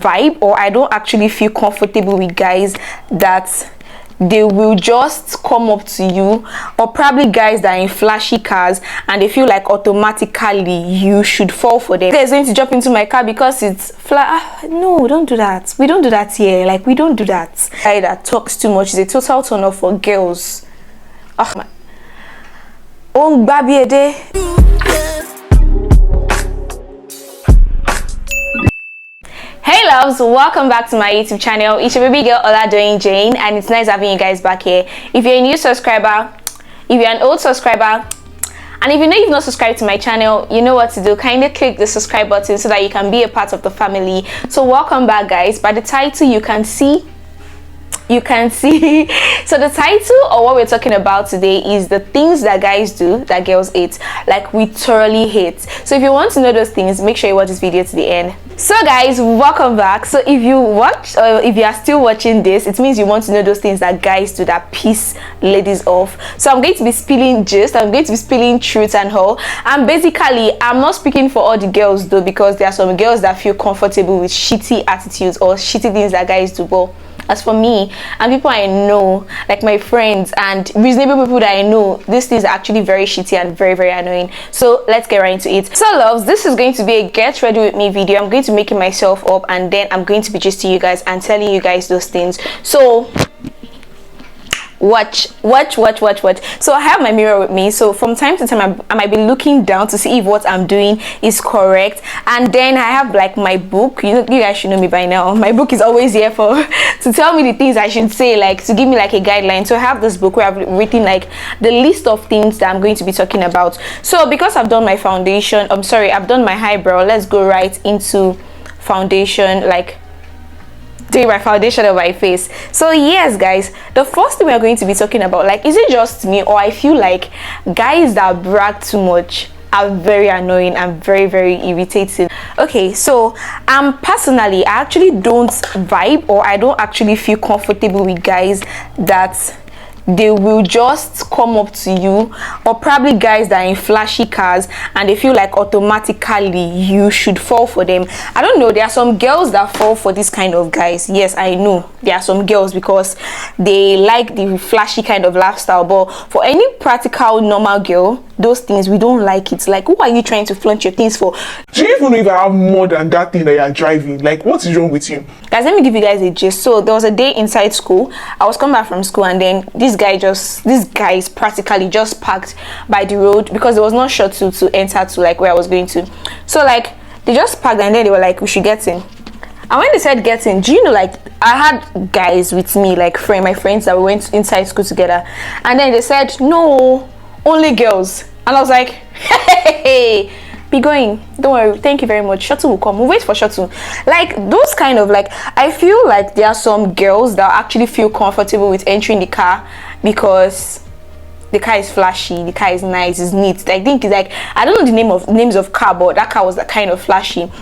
vibe, or I don't actually feel comfortable with guys that they will just come up to you, or probably guys that are in flashy cars and they feel like automatically you should fall for them. Guys going to jump into my car because it's no, don't do that. We don't do that here. Like, we don't do that. Guy that talks too much is a total turn off for girls. Oh, baby, a day. Hey loves, welcome back to my YouTube channel. It's your baby girl Oladoyin Jane, and it's nice having you guys back here. If you're a new subscriber, if you're an old subscriber, and if you know you've not subscribed to my channel, you know what to do. Kindly click the subscribe button so that you can be a part of the family. So welcome back, guys. By the title you can see so the title, or what we're talking about today, is the things that guys do that girls hate, like we thoroughly hate. So if you want to know those things, make sure you watch this video to the end. So guys, welcome back. So if you watch, or if you are still watching this, it means you want to know those things that guys do that piss ladies off. So I'm going to be spilling gist, I'm going to be spilling truth and all, and basically I'm not speaking for all the girls though, because there are some girls that feel comfortable with shitty attitudes or shitty things that guys do. But as for me and people I know, like my friends and reasonable people that I know, these things are actually very shitty and very, very annoying. So let's get right into it. So loves, this is going to be a get ready with me video. I'm going to be making myself up, and then I'm going to be just to you guys and telling you guys those things. So watch. So I have my mirror with me, so from time to time I might be looking down to see if what I'm doing is correct. And then I have like my book. You guys should know me by now. My book is always here for to tell me the things I should say, like to give me like a guideline. So I have this book where I've written like the list of things that I'm going to be talking about. So because I've done my foundation, I've done my eyebrow, let's go right into foundation, like doing my foundation on my face. So yes guys, the first thing we're going to be talking about, like, is it just me, or I feel like guys that brag too much are very annoying and very, very irritating. Okay, so personally, I actually don't vibe, or I don't actually feel comfortable with guys that they will just come up to you, or probably guys that are in flashy cars and they feel like automatically you should fall for them. I don't know, there are some girls that fall for this kind of guys. Yes, I know there are some girls because they like the flashy kind of lifestyle, but for any practical normal girl, those things we don't like it. Like, who are you trying to flaunt your things for? Do you even know if I have more than that thing that you're driving? Like, what is wrong with you? Guys, let me give you guys a gist. So there was a day inside school. I was coming back from school, and then these guys practically just parked by the road because there was no shuttle to enter to like where I was going to. So like they just parked, and then they were like, we should get in. And when they said get in, do you know, like, I had guys with me, like my friends that we went inside school together, and then they said no, only girls. And I was like, hey, be going, don't worry, thank you very much, shuttle will come, we'll wait for shuttle. Like those kind of, like, I feel like there are some girls that actually feel comfortable with entering the car because the car is flashy, the car is nice, it's neat. I think it's like, I don't know the names of car, but that car was that kind of flashy.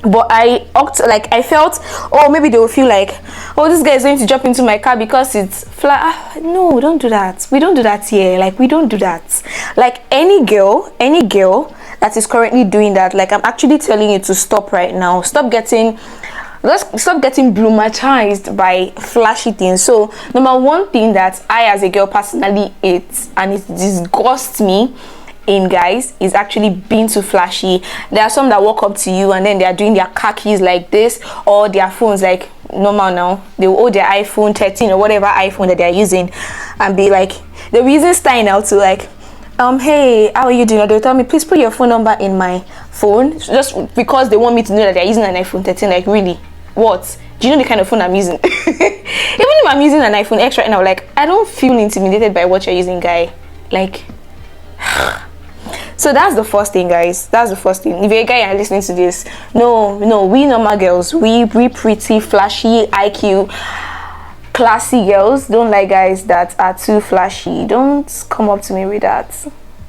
But I felt, oh, maybe they will feel like, oh, this guy is going to jump into my car because it's no, don't do that. We don't do that here. Like, we don't do that. Like, any girl that is currently doing that, like, I'm actually telling you to stop right now. Stop getting bloomatized by flashy things. So number one thing that I as a girl personally hate, and it disgusts me in guys, is actually being too flashy. There are some that walk up to you and then they are doing their car keys like this, or their phones, like normal now they will hold their iPhone 13 or whatever iPhone that they're using, and be like, they'll be using style now to like, hey, how are you doing? Or they'll tell me, please put your phone number in my phone, just because they want me to know that they're using an iPhone 13. Like, really? What? Do you know the kind of phone I'm using? Even if I'm using an iPhone X right now, like, I don't feel intimidated by what you're using, guy. Like, so that's the first thing, guys. That's the first thing. If you're a guy and listening to this, no, we normal girls, we pretty flashy IQ classy girls don't like guys that are too flashy. Don't come up to me with that.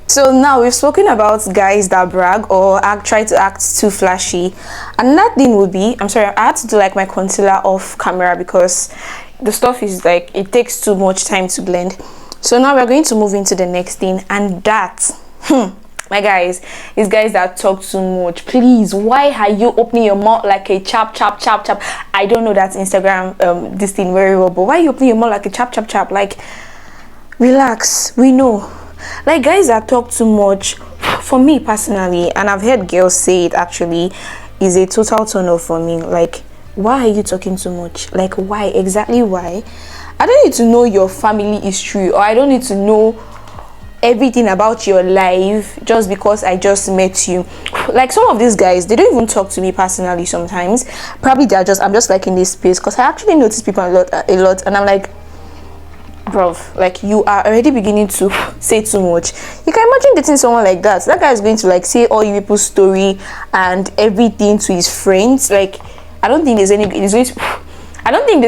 So now we've spoken about guys that brag or try to act too flashy. Another thing would be, I'm sorry, I had to do like my concealer off camera because the stuff is like, it takes too much time to blend. So now we're going to move into the next thing, and that My guys, these guys that talk too much, please, why are you opening your mouth like a chap? I don't know that Instagram this thing very well, but why are you opening your mouth like a chap? Like, relax. We know, like, guys that talk too much, for me personally, and I've heard girls say it actually, is a total turn off for me. Like, why are you talking too much? Like, why exactly? Why? I don't need to know your family history, or I don't need to know everything about your life just because I just met you. Like, some of these guys, they don't even talk to me personally sometimes. Probably I'm just like in this space because I actually notice people a lot, and I'm like, bro, like, you are already beginning to say too much. You can imagine dating someone like that. That guy is going to like say all you people's story and everything to his friends. Like, I don't think there's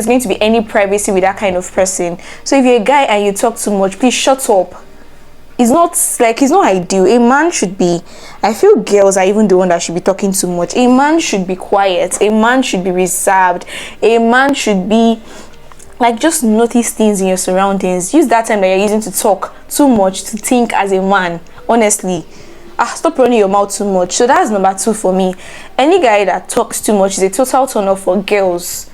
going to be any privacy with that kind of person. So if you're a guy and you talk too much, please shut up. It's not ideal. A man should be, I feel girls are even the one that should be talking too much. A man should be quiet. A man should be reserved. A man should be like, just notice things in your surroundings. Use that time that you're using to talk too much to think as a man. Honestly, stop running your mouth too much. So that's number 2 for me. Any guy that talks too much is a total turn off for girls.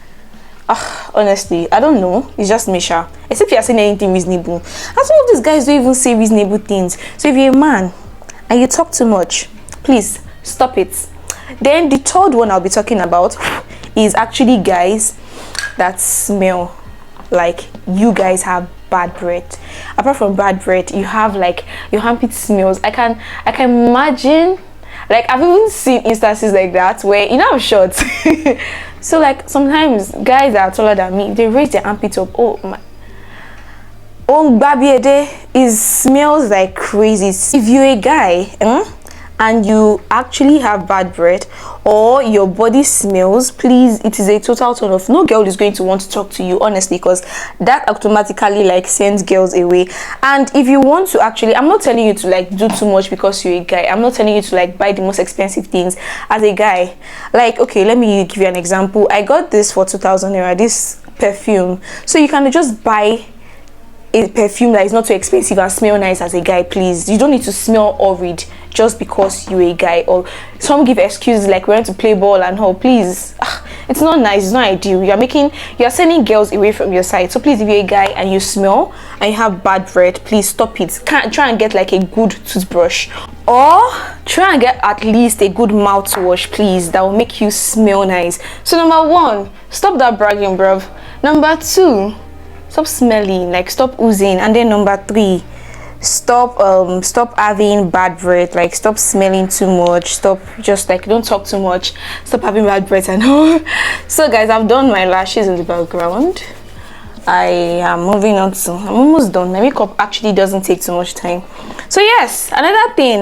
Honestly, I don't know. It's just Misha. Except you're saying anything reasonable. And some of these guys don't even say reasonable things. So if you're a man and you talk too much, please stop it. Then the third one I'll be talking about is actually guys that smell. Like, you guys have bad breath. Apart from bad breath, you have like your armpit smells. I can imagine. Like, I've even seen instances like that where, I'm short. So like, sometimes guys that are taller than me, they raise their armpit up. Oh my, baby, it smells like crazy. If you're a guy and you actually have bad breath, or your body smells, please, it is a total turn off. No girl is going to want to talk to you, honestly, because that automatically like sends girls away. And if you want to actually, I'm not telling you to like do too much because you're a guy. I'm not telling you to like buy the most expensive things as a guy. Like, okay, let me give you an example. I got this for 2,000 naira, this perfume. So you can just buy a perfume that is not too expensive and smell nice as a guy. Please, you don't need to smell horrid just because you're a guy. Or some give excuses like we want to play ball and all. Please, it's not nice, it's not ideal. You're sending girls away from your side. So please, if you're a guy and you smell and you have bad breath, please stop it. Try and get like a good toothbrush, or try and get at least a good mouthwash, please, that will make you smell nice. So number 1, stop that bragging, bruv. Number 2, stop smelling, like stop oozing. And then number 3, stop having bad breath, like stop smelling too much, stop, just like, don't talk too much, stop having bad breath and all. So guys, I've done my lashes in the background. I am moving on to, I'm almost done. My makeup actually doesn't take too much time. So yes, another thing,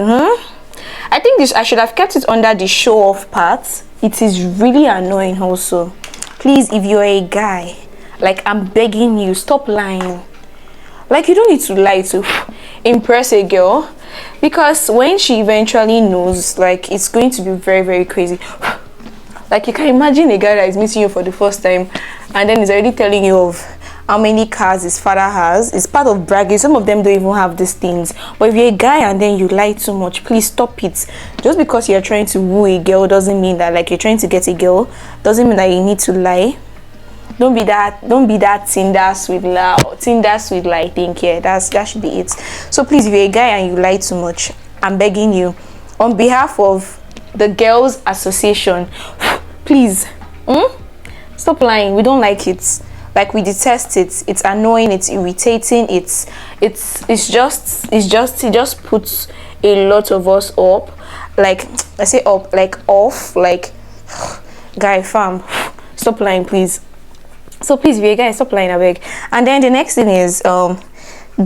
I think I should have kept it under the show off part. It is really annoying also. Please, if you're a guy, like, I'm begging you, stop lying. Like, you don't need to lie to impress a girl, because when she eventually knows, like, it's going to be very, very crazy. Like, you can imagine a guy that is meeting you for the first time and then is already telling you of how many cars his father has. It's part of bragging. Some of them don't even have these things. But if you're a guy and then you lie too much, please stop it. Just because you're trying to woo a girl doesn't mean that, like, you're trying to get a girl. Doesn't mean that you need to lie. Don't be that Tinder sweet lie thing here. That should be it. So please, if you're a guy and you lie too much, I'm begging you, on behalf of the Girls Association, please, stop lying. We don't like it. Like, we detest it. It's annoying, it's irritating, it just puts a lot of us up. Like, I say up, like off, like, guy, fam, stop lying, please. So please, if you're a guy, stop lying, I beg. And then the next thing is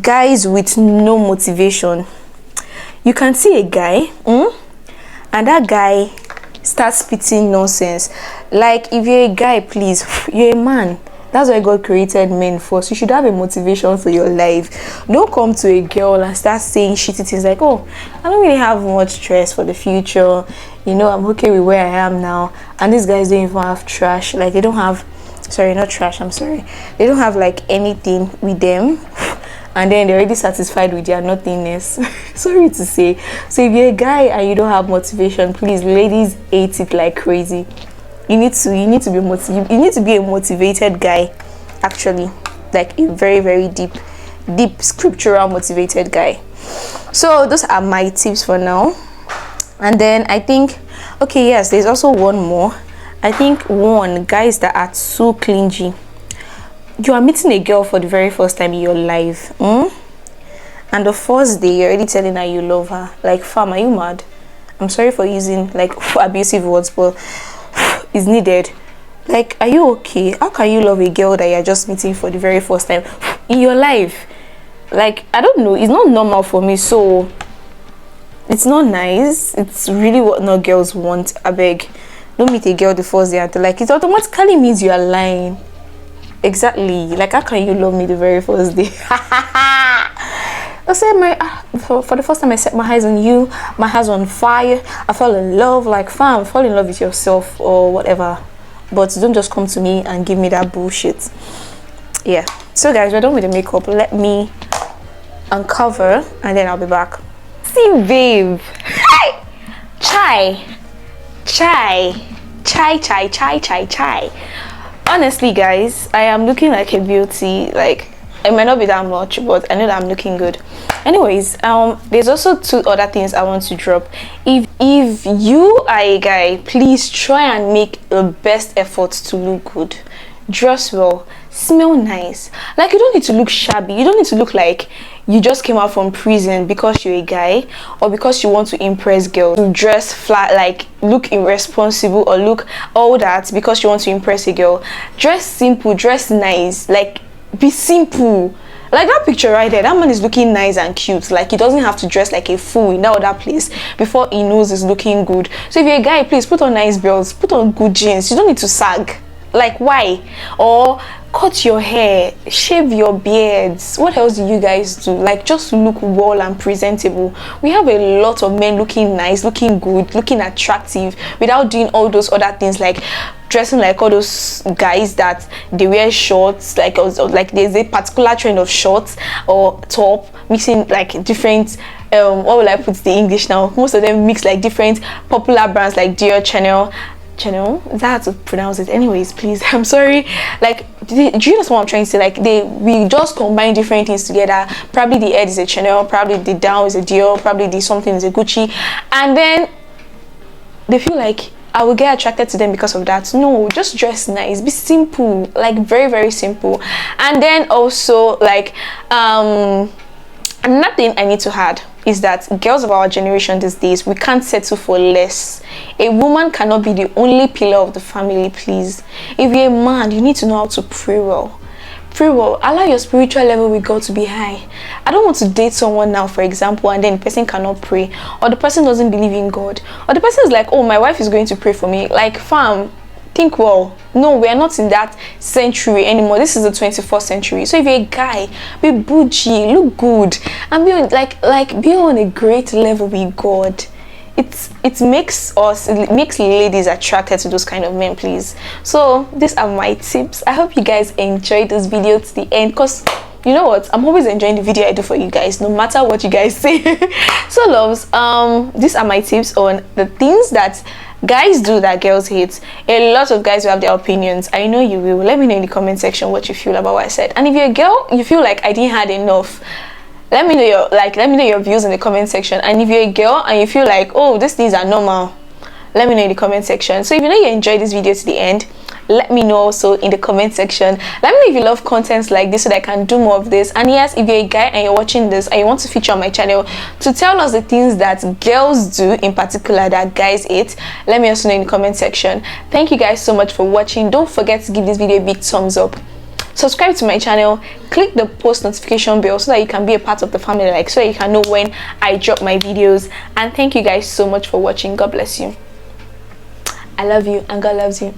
guys with no motivation. You can see a guy and that guy starts spitting nonsense. Like, if you're a guy, please, you're a man. That's why God created men for. So you should have a motivation for your life. Don't come to a girl and start saying shitty things like, oh, I don't really have much stress for the future, I'm okay with where I am now. And these guys don't even have trash. Like, they don't have, sorry, not trash, I'm sorry, they don't have like anything with them, and then they're already satisfied with their nothingness. Sorry to say. So if you're a guy and you don't have motivation, please, ladies hate it like crazy. You need to be a motivated guy, actually, like a very, very deep scriptural motivated guy. So those are my tips for now. And then I think, okay, yes, there's also one more. I think guys that are so clingy. You are meeting a girl for the very first time in your life, and the first day you're already telling her you love her. Like, fam, are you mad? I'm sorry for using like abusive words, but it's needed. Like, are you okay? How can you love a girl that you're just meeting for the very first time in your life? Like, I don't know, it's not normal for me, so it's not nice. It's really what not girls want. I beg, don't meet a girl the first day until, like, it automatically means you are lying. Exactly. Like, how can you love me the very first day? I said for the first time I set my eyes on you, my eyes on fire, I fell in love. Like, fam, fall in love with yourself or whatever, but don't just come to me and give me that bullshit. Yeah, so guys, we're done with the makeup. Let me uncover and then I'll be back. See, babe. Chai. Honestly, guys, I am looking like a beauty. Like, it might not be that much, but I know that I'm looking good. Anyways, there's also 2 other things I want to drop. If you are a guy, please try and make the best efforts to look good. Dress well, smell nice. Like, you don't need to look shabby. You don't need to look like you just came out from prison because you're a guy, or because you want to impress girls. You dress flat, like look irresponsible, or look all that because you want to impress a girl. Dress simple, dress nice, like be simple. Like that picture right there, that man is looking nice and cute. Like, he doesn't have to dress like a fool in that other place before he knows he's looking good. So if you're a guy, please put on nice belts, put on good jeans. You don't need to sag. Like, why? Or cut your hair, shave your beards. What else do you guys do? Like, just look well and presentable. We have a lot of men looking nice, looking good, looking attractive without doing all those other things, like dressing like all those guys that they wear shorts, like there's a particular trend of shorts or top mixing like different what will I put the English now? Most of them mix like different popular brands like Dior, Chanel, is that how to pronounce it? Anyways, please, I'm sorry. Like, do you understand what I'm trying to say? Like, we just combine different things together. Probably the head is a Chanel, probably the down is a Dior, probably the something is a Gucci, and then they feel like I will get attracted to them because of that. No, just dress nice, be simple, like very, very simple. And then also, like, another thing I need to add is that girls of our generation these days, we can't settle for less. A woman cannot be the only pillar of the family, please. If you're a man, you need to know how to pray well. Pray well. Allow your spiritual level with God to be high. I don't want to date someone now, for example, and then the person cannot pray, or the person doesn't believe in God, or the person is like, oh, my wife is going to pray for me. Like, fam, think well. No, we are not in that century anymore. This is the 21st century. So if you're a guy, be bougie, look good, and be on, be on a great level with God. It makes ladies attracted to those kind of men, please. So these are my tips. I hope you guys enjoyed this video to the end, because you know what, I'm always enjoying the video I do for you guys, no matter what you guys say. So loves, these are my tips on the things that guys do that girls hate. A lot of guys will have their opinions. I know you will. Let me know in the comment section what you feel about what I said. And if you're a girl, you feel like I didn't had enough, let me know your views in the comment section. And if you're a girl and you feel like, oh, these things are normal, let me know in the comment section. So if you know you enjoyed this video to the end, let me know also in the comment section. Let me know if you love contents like this so that I can do more of this. And yes, if you're a guy and you're watching this and you want to feature on my channel to tell us the things that girls do in particular that guys hate, let me also know in the comment section. Thank you guys so much for watching. Don't forget to give this video a big thumbs up. Subscribe to my channel, click the post notification bell so that you can be a part of the family, like so that you can know when I drop my videos. And thank you guys so much for watching. God bless you. I love you and God loves you.